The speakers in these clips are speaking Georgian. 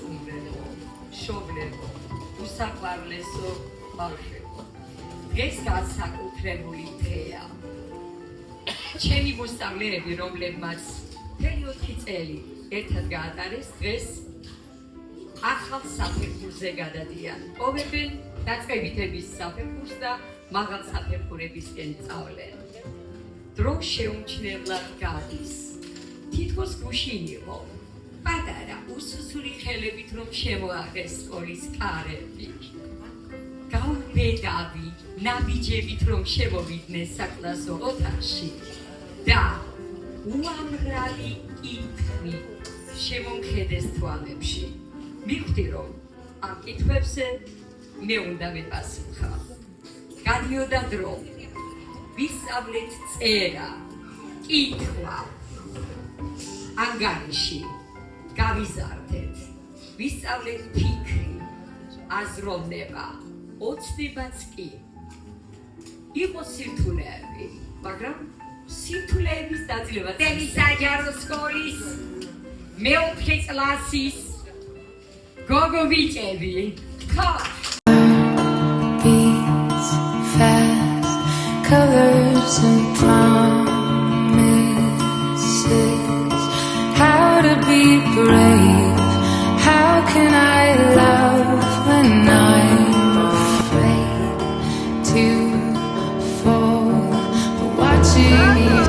სტუმრებო, მშობლებო, უსაყვარლესო ბავშვებო, დღეს განსაკუთრებული დღეა. ჩემი მოსწავლეები, რომლებმაც მთელი 4 წელი ერთად გაატარეს, დღეს ახალ საფეხურზე გადადიან. პოვებენ დაწყებითების საფეხურს და მაღალ საფეხურებისკენ სწავლენ. დრო შეუმჩნევლად გადის. თითქოს გუშინ იყო. პატარა უსუსური ხელებით რომ შემოაღეს სკოლის კარები. გაუბედავი ნაბიჯებით რომ შემოვიდნენ საკლასო ოთახში და უამრავი კითხვი შემომხედეს თვალებში. მივხვდი რომ ამ კითხვებზე მე უნდა ვეპასუხა. გადიოდა დრო. ვისწავლეთ წერა, კითხვა, ანგარიში, გავიზარდეთ. ვისწავლეთ ფიქრი, აზროვნება, ოცნებაც კი. იყო სირთულეები, მაგრამ სირთულეების დაძლევა წელი საჯარო სკოლის მეოთხე კლასის გოგო ბიჭები. ხო. Colors and promises, how to be brave, how can I love when I'm afraid to fall, but watching you.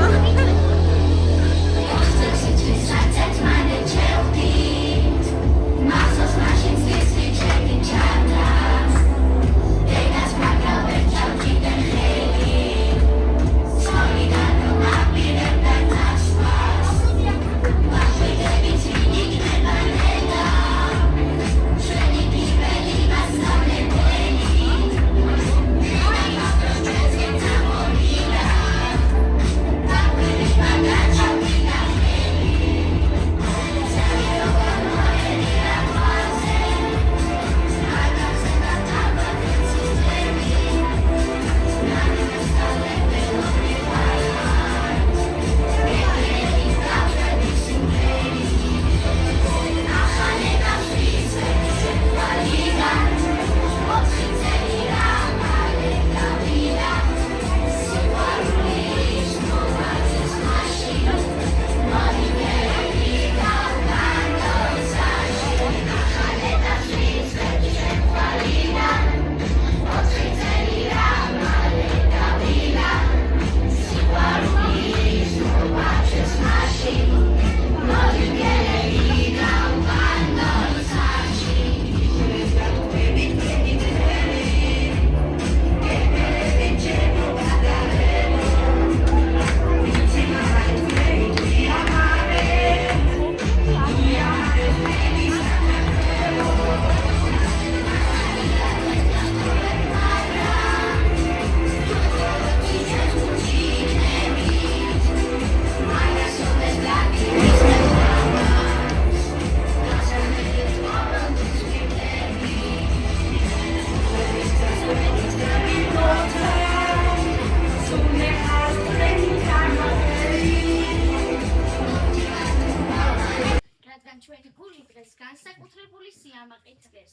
განსაკუთრებული სიამაყით დღეს.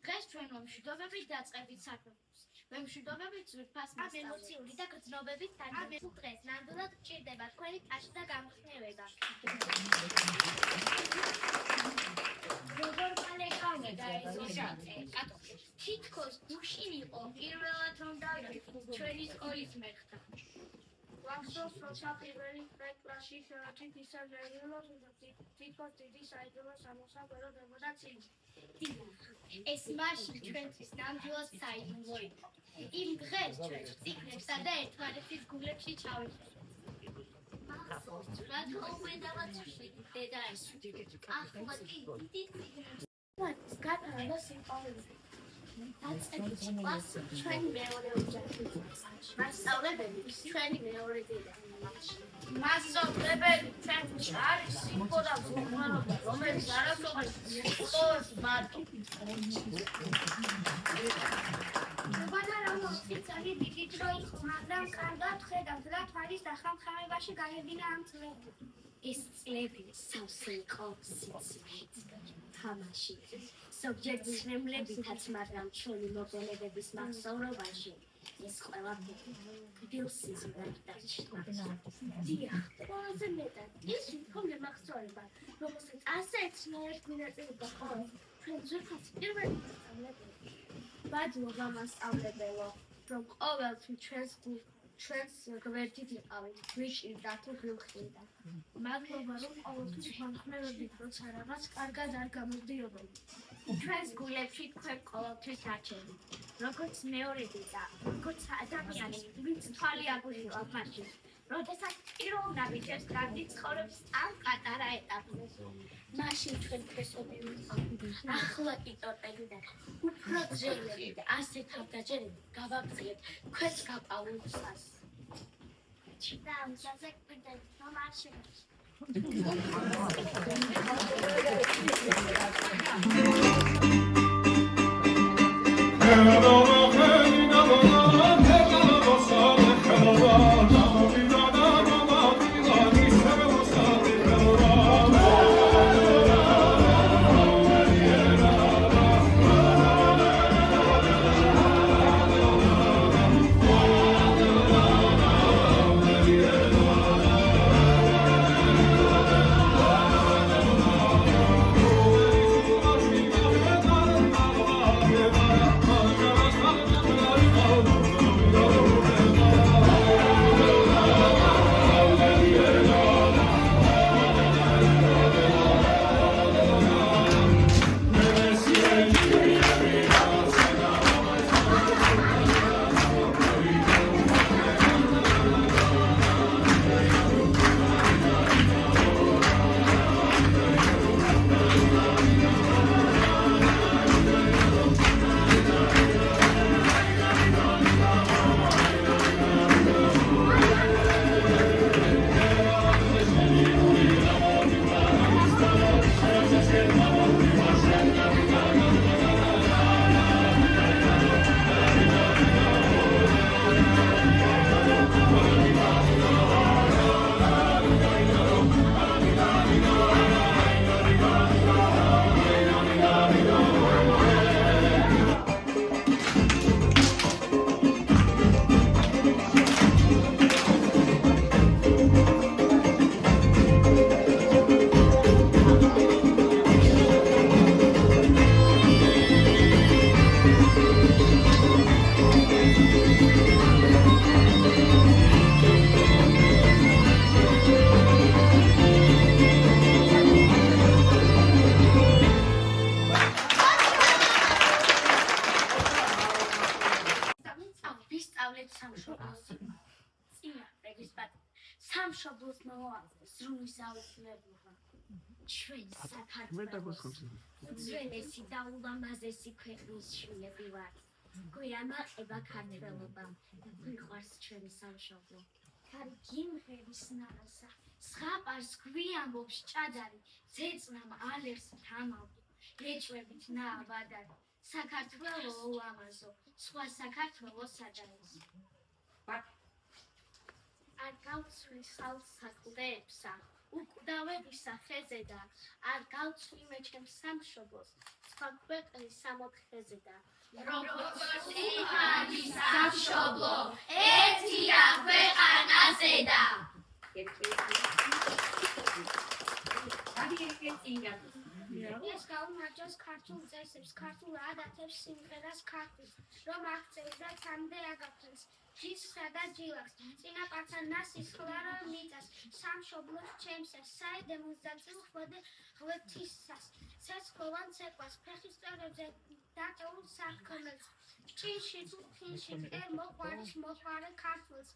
დღეს ჩვენ ვემშვიდობებით დაწყებით საფეხურს. ვემშვიდობებით ძვირფას მასწავლებლებს. ემოციური და გრძნობებით დაგებულ დღეს ნამდვილად გჭირდება თქვენი ტაში და გამხნევება. როგორ მალე გავიდა ეს კატო. თითქოს გუშინ იყო პირველად რომ დავიხსნით ჩვენი სკოლის მეხთა. ვახსოვს რომ საფპირველი კლასში შევეჭით ისე რეალურად თითქოს დიდი საიდუმლო სამოსაკვირო დებოდა წინ. ეს მაშინ ჩვენთვის ნამდვილად საიდუმლო იყო. იმ დღეს ჩვენ წიგნებსა და ერთმანეთის გულებში ჩავიხსნით. მახსოვს რაც უბედავად დედაესვით. ახლა კი დიდი წიგნები. გატარა და სიმპავრიზი. დაწყებითი კლასი ჩვენი მეორე ოჯახი. მასწავლებელი ჩვენი მეორე დედა. მასწავლებელი ჩვენთვის არის სიმბოლო და უღმარობა, რომელიც არასოდეს სკოლას მარტო. ბანარამო ციცარი დიდი დრო იყო, მაგრამ კარგად ხედავთ რა თვალის დახამხამებაში გაედინა ამ წლები. ეს წლები სავსე იყო სიცივით. თამაში ზოგჯერ ცრემლებითაც მაგრამ ჩვენი მოგონებების მახსოვრობაში ეს ყველაფერი გდილს იზრდება და ჩნდება. დიახ, ყველაზე მეტად ის მქონე მახსოვრება, რომელსაც ასე ეცნიერად მინაწილება ხოლმე ჩვენ ძვირფას პირველი მასწავლებელი. ბადმობა მასწავლებელო, რომ ყოველთვის ჩვენს გვერდით იყავით, გვიჭირდა თუ გვიხილდა. მადლობა, რომ ყოველთვის განხმევებით, როცა რაღაც კარგად არ გამოდიოდები. ჩვენს გულებში თქვენ ყოველთვის არჩევით. როგორც მეორედი და როგორც ადამიანი, ვინც თვალი აგუშლა მაშინ. როდესაც პიროვნები ჩემს კარგი ცხოვრების ამ პატარა ეტაპზე. მაშინ ჩვენ ფესობი ვიყავით. ახლა კი ტოტები და უფრო ძელები და ასე თავდაჯერები გავაგზავნეთ თქვენს გაპავლუსას. და უზაზე კიდევ რომ არ შემოჩნდა. სამშობლოს მოაწყოს რომის აუცილებლობა ჩვენ საქართველოს უძველესი და ულამაზესი ქვეყნის შვილები ვართ. გვიამაყება ქართველობა და გვიყვარს ჩვენი სამშობლო. კარგი მღერის ნარასა ზღაპარს გვიამბობს ჭადარი ძეწნამ ალერს თამავდო რეჭვებით ნააბადარ საქართველო ულამაზო სხვა საქართველოს საჯარეს. არ გავცვლის ხალხს საყდეებსა, უკვდავებისა ხეზე და არ გავცვლი მე ჩემს სამშობლოს, სხვა ქვეყნის სამოთხეზე და როგორც იქანი სამშობლო, ერთია ქვეყანაზე და ეს გაუმარჯოს ქართულ წესებს, ქართულ ადათებს, სიმღერას ქართულს, რომ აღწევს და ცამდე აგაფრენს. ჯისხა და ჯილაკს, წინაპართა ნასის ხლარა მიწას, სამშობლოს ჩემსა, საი დემონსტრაციულ ღვთისას, ცეცხლოვან ცეკვას, ფეხის წვერებზე დატოულ საქონელს, ჭინში თუ ფინში მტერ მოყვარის მოყვარე ქართულს.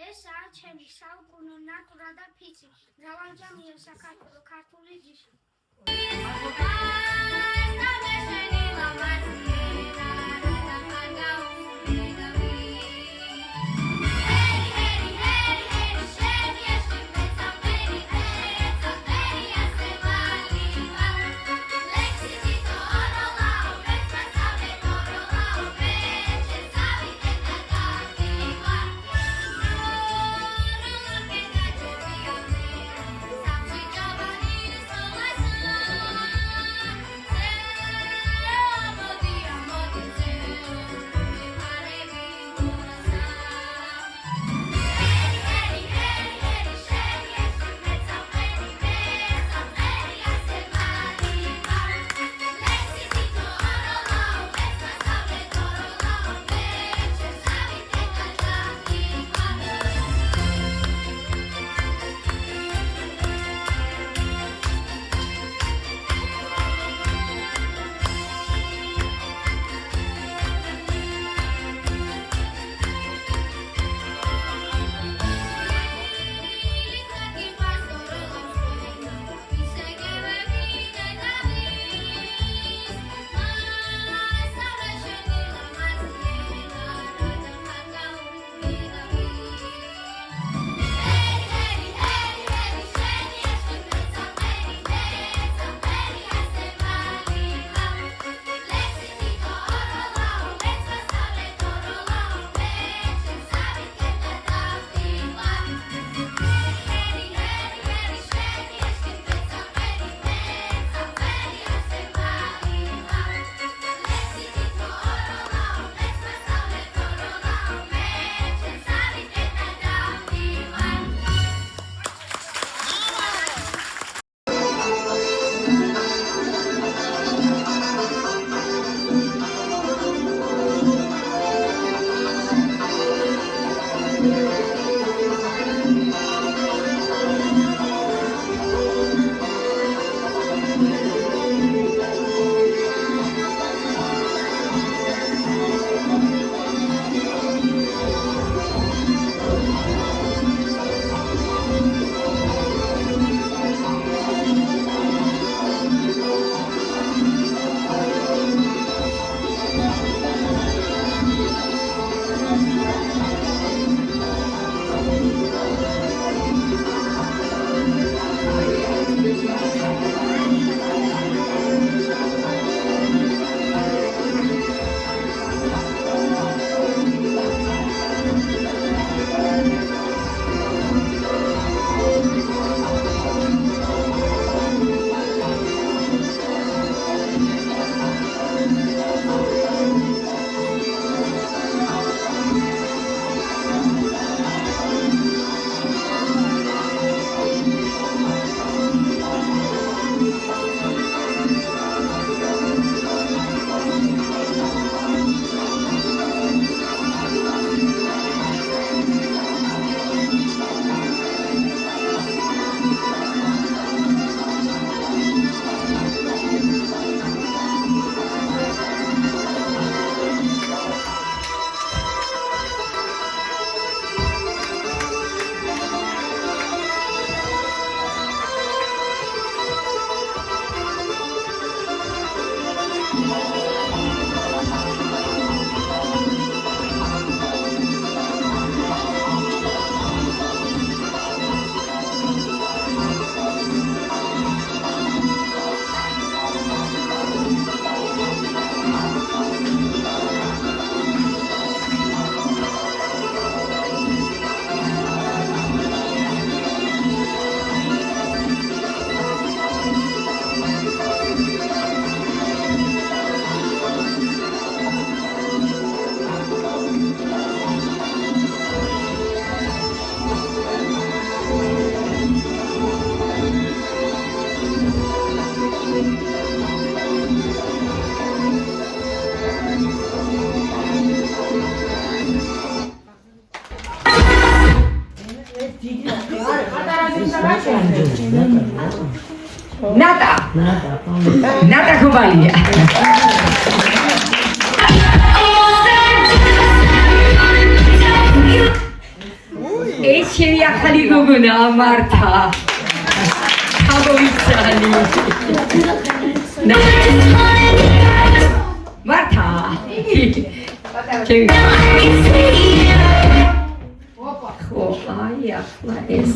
ესაა ჩემი საუკუნო ნატურა და ფიცი, მრავალჯამია საქართველო ქართული ჯიში. Say ნატა ხობალია. ეს შევი ახალი გოგონა მართა. თავიცალი. მართა. აი ახლა ეს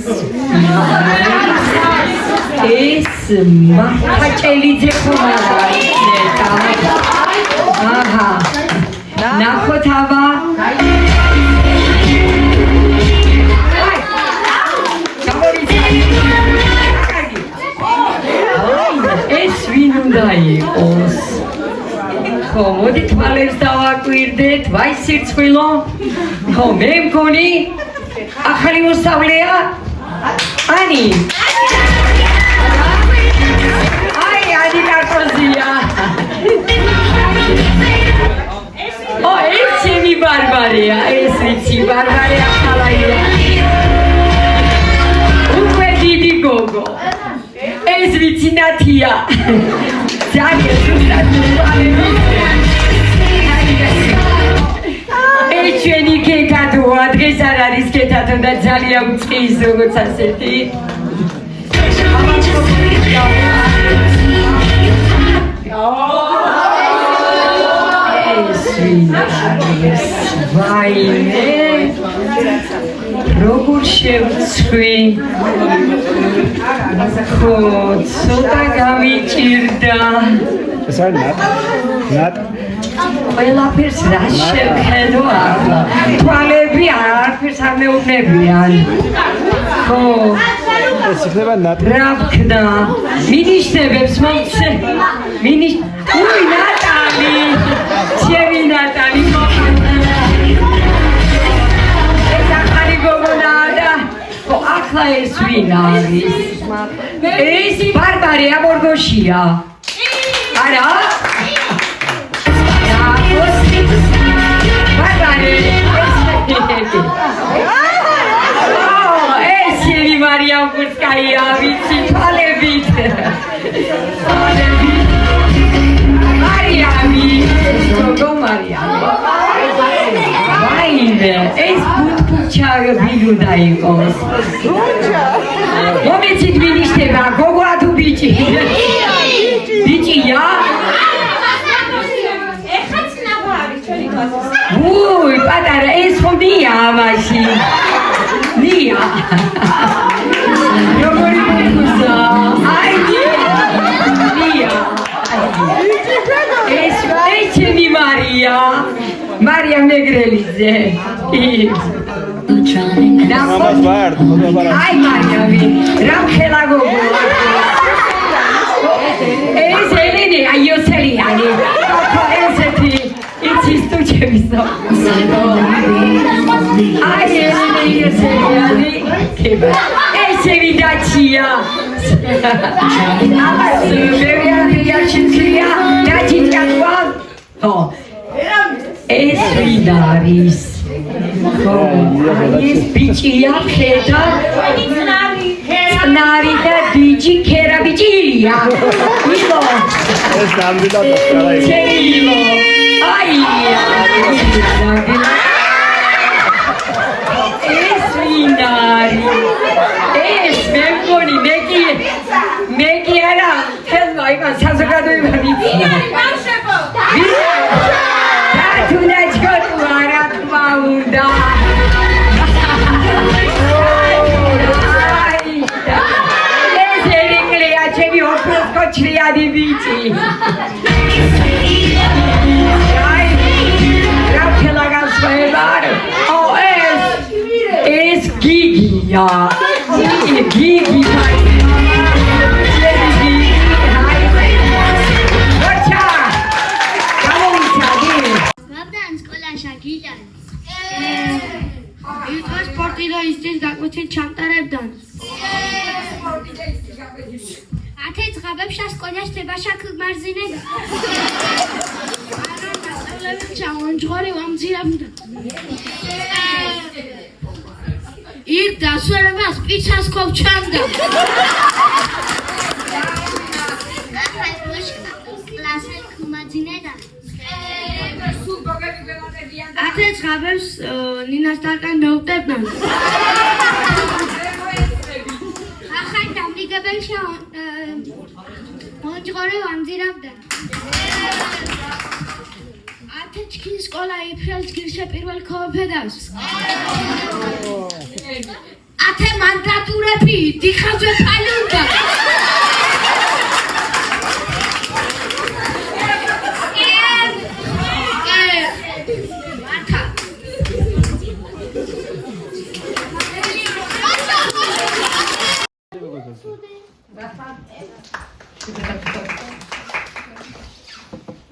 მახაჭელიძე ხომ არა იქნება. აჰა. ნახოთ აბა. ეს ვინ უნდა იყოს? ხო, მოდი თვალებს დავაკვირდეთ, ვაი სირცხვილო. ხო, მე მგონი ახალი მოსავლეა? ანი. აი, ანი კარტოზია. ო, ეს ჩემი ბარბარია, ეს ვიცი, ბარბარია ხალაია. უკვე დიდი გოგო. ეს ვიცი ნათია. ძალიან სუსტად ეს ჩვენი კეთადოა, დღეს არ არის კეთადო და ძალიან მწყის როგორც ასეთი. ეს ვინ არის? ვაიმე როგორ შევწყვი? ხო, ცოტა გამიჭირდა. ეს არის ნატ. ყველაფერს რა შევხედო ახლა? თვალები არაფერს არ მეუბნებიან. ხო. ეს იქნება ნატ. რა ვქნა? მინიშნებებს მომცე. უი, ნატალი. ჩემი ნატალი. ეს ახალი გოგონაა და ახლა ეს ვინ არის? ეს ბარბარია მორგოშია. არა? ბარბარე. ეს შევი მარიამ გურსკაია, ვიცი, თვალებით. მარიამი, გოგო მარიამი. ვაიმე, ეს ბუთბუჩა ვინ უნდა იყოს? მომეცით ვინ იშტება, გოგოა თუ ბიჭი? ბიჭია? უი, პატარა, ეს ხომ ნია ამაში. ნია. როგორი მოგუზა? აი, ნია. ეს ჩემი მარია. მარია მეგრელიძე. მამას ვარ, აი, მარიამი, რა ხელა გოგო. ეს ელენე, აი, ოსელიანი. ესეთი იცის თუ ჩემისო. აი, ელენე, ოსელიანი. ესე ვიდაჩია. ეს ვინ არის? ხო, ეს ბიჭია ხედა. წნარი და ბიჭი ქერა ბიჭია. ილო. ეს ნამდვილად არა იქ. ილო. აი. ეს ვინ არის? ეს მე მგონი მე კი არა ხელმა იმას საზოგადოება ვიცია. ბავშვებო. და თუნდაც გოტუ არა თქმა უნდა. ეს ერიკლია ჩემი ოქროს კოჩრიანი ბიჭი. რა ხელა განსხვავება? ო, ეს გიგია. გიგი. ჩამტარებდან. ათე ძღაბებს შასკონიას თებაშა ქგმარზინებ. არანასწავლები ჩამონჯღორი ვამძირებდა. იქ დასვერებას პიცას ქოვჩამდა. მძინედა. სულ გოგები გველადებიან და ათე ცხაბებს ნინასთან მეუღდებიან. ახალ დამრიგებელში მონჯღორი ვამძირავდნენ. ათე ჩქის სკოლა იფრელს გირშე პირველ ქოფედავს. ათე მანდატურები დიხაზე ფალუნდა.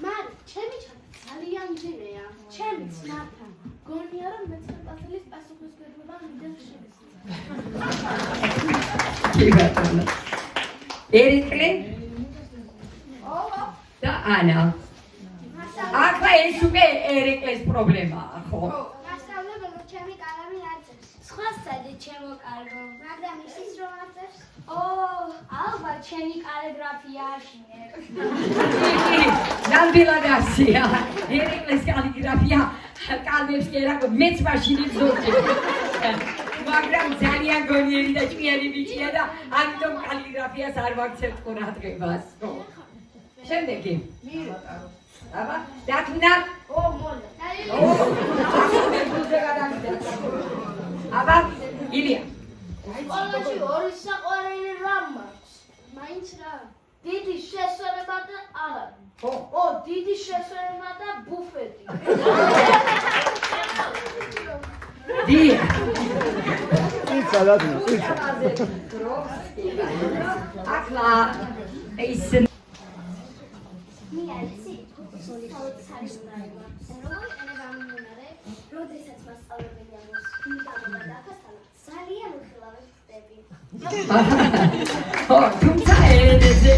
მარ, ჩემი ძალიან მძინეა. ჩემი ძმათა. გონია რომ მეცხრე კლასელის პასუხისმგებლობა მიდევს ერიკლე და ანა. ახლა ეს უკვე ერიკლეს პრობლემაა, ხო? მასწავლებელი ჩემი კალამი აწერს. სხვა სადი ჩემოკარგო, მაგრამ ისიც რომ აწერს. ალბათ ჩემი კალიგრაფია აშინებს. ნამდვილად ასია. ერიკლეს კალიგრაფია კალმებს კი არა, მეც მაშინით ზოგჯერ. მაგრამ ძალიან გონიერი და ჭკვიანი ბიჭია და ამიტომ კალიგრაფიას არ ვაქცევთ ყურადღებას. შემდეგი. აბა, დათუნა. მოლა. აბა, ილია. სკოლაში ორი საყვარელი რამ მაქვს. მაინც რა? დიდი შესვენება და არა. დიდი შესვენება და ბუფეტი. დია. პიცა დათუნა, პიცა. ახლა ის მე არიცი საოცარი უნარება. როგორ ენება მომუნარე, როდესაც მასწავლებელი ამბობს, იმიტანობა და ახასთან ძალიან უხილავად ხდები. თუმცა ენეზე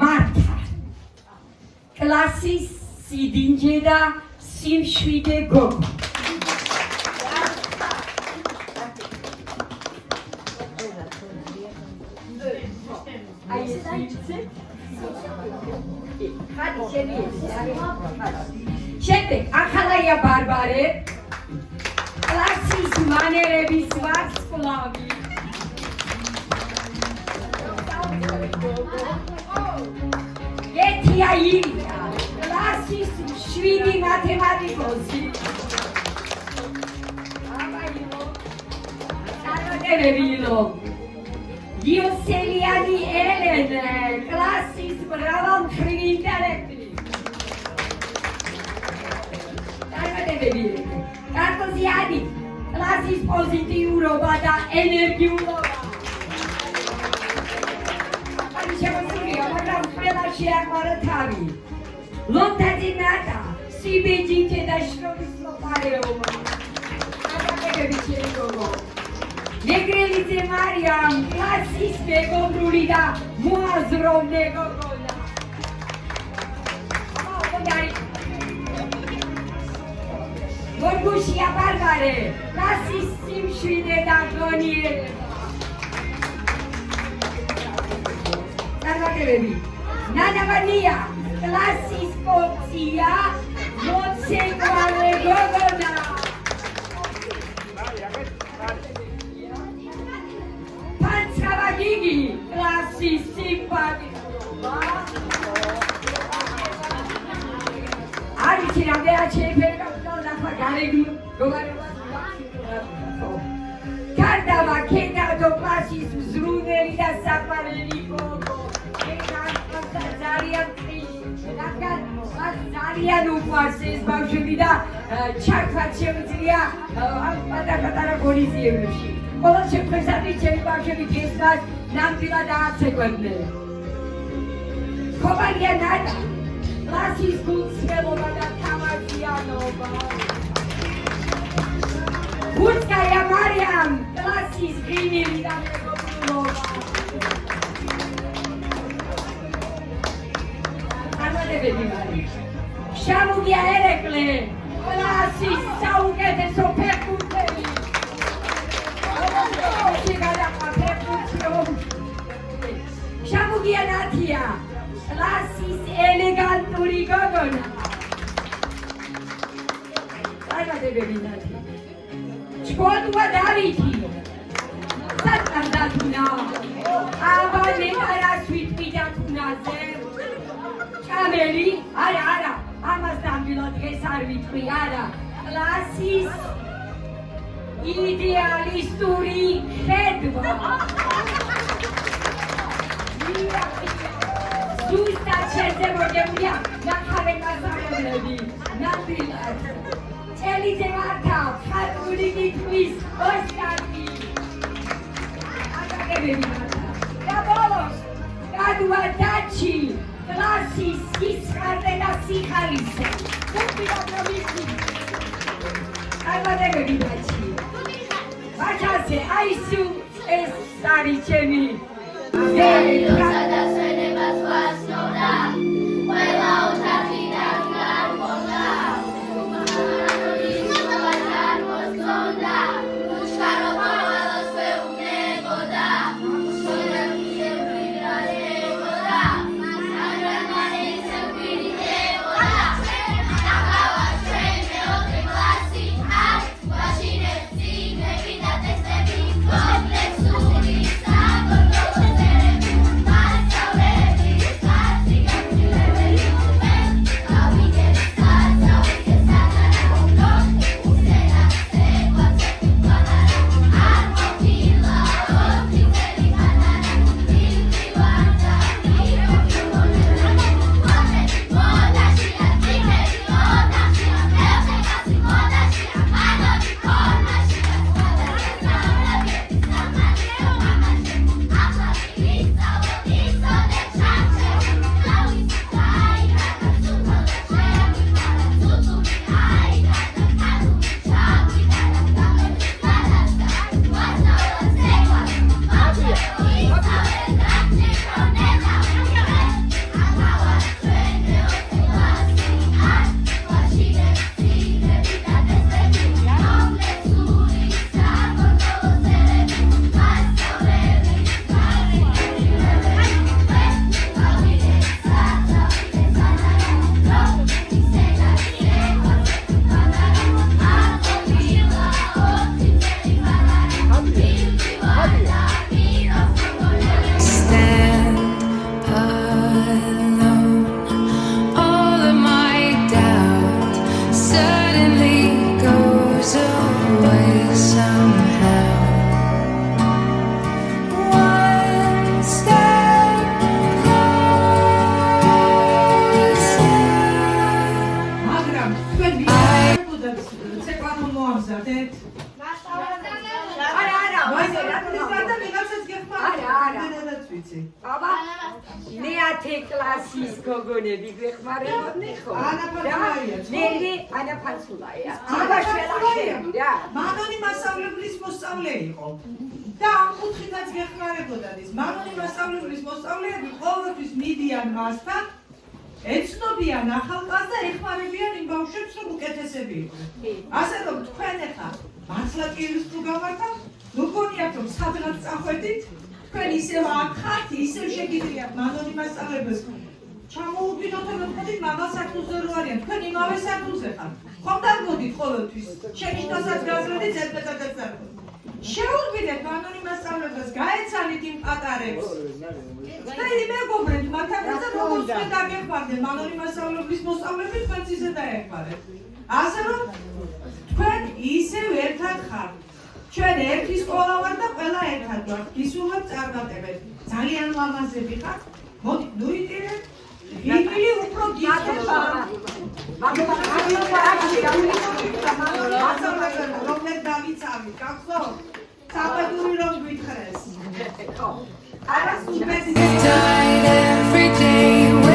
მართა კლასის სიდინჯე და სიმშვიდე გოგო. შემდეგ ახალაია ბარბარე კლასის მანერების ვარსკვლავი. ეთია ილია კლასის 7 მათემატიკოსი. აბა ილო წარმოწერები ილო Ioseliani Elene, classis mრავალმხრივი ინტელექტი. Წარმატებები. კარტოზიანი, კლასის პოზიტიურობა და ენერგიულობა. არის შემოსულია, მაგრამ ყველა შეაყვარა თავი. ლონთაძინატა, სიბეჯითე და შრომის მოყარეობა. წარმატებები შეგოგო. Negrelie Mariam, classis megondruli da muazro megogoda. Gorgushia Barbare, classis simshvide da goniere. Tarvatebebi. Nana Vania, classis Pozia, Motsequale Gogoda. Gigi, classi simpatico. Arici avea ce per la pagare Cardava che dato classi zruneri da sapareli poco. Zaria nu poate zbawszewi da czak facevia patara polizieuși. Όλα σε πρεσάτοι και υπαρχευικές μας να μιλά τα άτσεκονται. Κομμάτια νάτα, λάσεις κουτσβέλωματα καμαρδιάνοβα. Κουρτσκая Mariam, λάσεις γρίνιρι და მეგობრულობა. Წარმატებები მარი. შამუგია ერეკლე, ლაσεις საუკეთესო ფეხბურთელი. Shamugia Natia, classis eleganturi gogona. Tarvatebebi Natia. Shkodua Daviti. Satnandatuna. Aba negara svitvida zer. Chameli, ara. Amas nambilo dres ar vitvi ara. Classis idealisturi ხედვა. Ზუსტად შეძებოდებულია ნახავენ მასწავლებლები, ნამდვილად. წელიძე მართავ, ხატული გითქმის ოსტატი. აკადემები მართავ. და ბოლოს, გადვა დაჩი, კლასის სიცხარე და სიხარისე. უპირატ რომ ისი. აკადემები დაჩი. Bacase, ai su es saricemi. Sada senemas vasnora, ყველა ოთახიდან გარბოდა. მანოლის მოსწონდა, უშქარობა ყველას ვეუბნებოდა. შორემიე ვირალებოდა, მაგრამ მან ისევ ვირიდებოდა. ნახავა ჩვენ მეოთხე კლასი, აქ მაშინებს წიგნები და ტექსტები, კომპლექსური საბრძოლო წერები, მასწავლებლები გოგონები გვეხმარებოდნენ ხო? ანა ფანსულაია, ხო? მე ანა ფანსულაია. ანა ფანსულაია. რა. მანონი მასწავლებლის მოსწავლე იყო. და ამ კუთხითაც გეხმარებოდათ ის. მანონი მასწავლებლის მოსწავლეები ყოველთვის მიდიან მასთან, ეცნობიან ახალყაზს და ეხმარებიან იმ ბავშვებს, რომ უკეთესები იყვნენ. ასე რომ თქვენ ახლა მართლა კიევის თუ გავართავთ, ნუ გონიათ რომ სადღაც წახვედით, თქვენ ისევ აქ ხართ, ისევ შეგიძლიათ მანონი მასწავლებელს ჩამოუდგინოთ და მოხდით მაღალ სართულზე რო არიან, თქვენ იმავე სართულზე ხართ. ხომ დაგმოდით ყოველთვის, შენიშნასაც გაზრდით ზედმეტადაც დაგმოდით. შეურბიდეთ მანონი მასწავლებელს, გაეცალით იმ პატარებს. თქვენი მეგობრებთ მათაგან და როგორც თქვენ დაგეხმარდეთ მანონი მასწავლებლის მოსწავლეები თქვენც ისე დაეხმარეთ. ასე რომ თქვენ ისევ ერთად ხართ. ჩვენ ერთი სკოლა ვარ და ყველა ერთად ვართ. გისურვებთ წარმატებებს. ძალიან ლამაზები ხართ. მოდით ნუ იტირეთ. ვიგვილი უფრო გიწყება. რომლერ დავიცავით, გახსოვთ? საბადური რომ გვითხრეს. Died every day.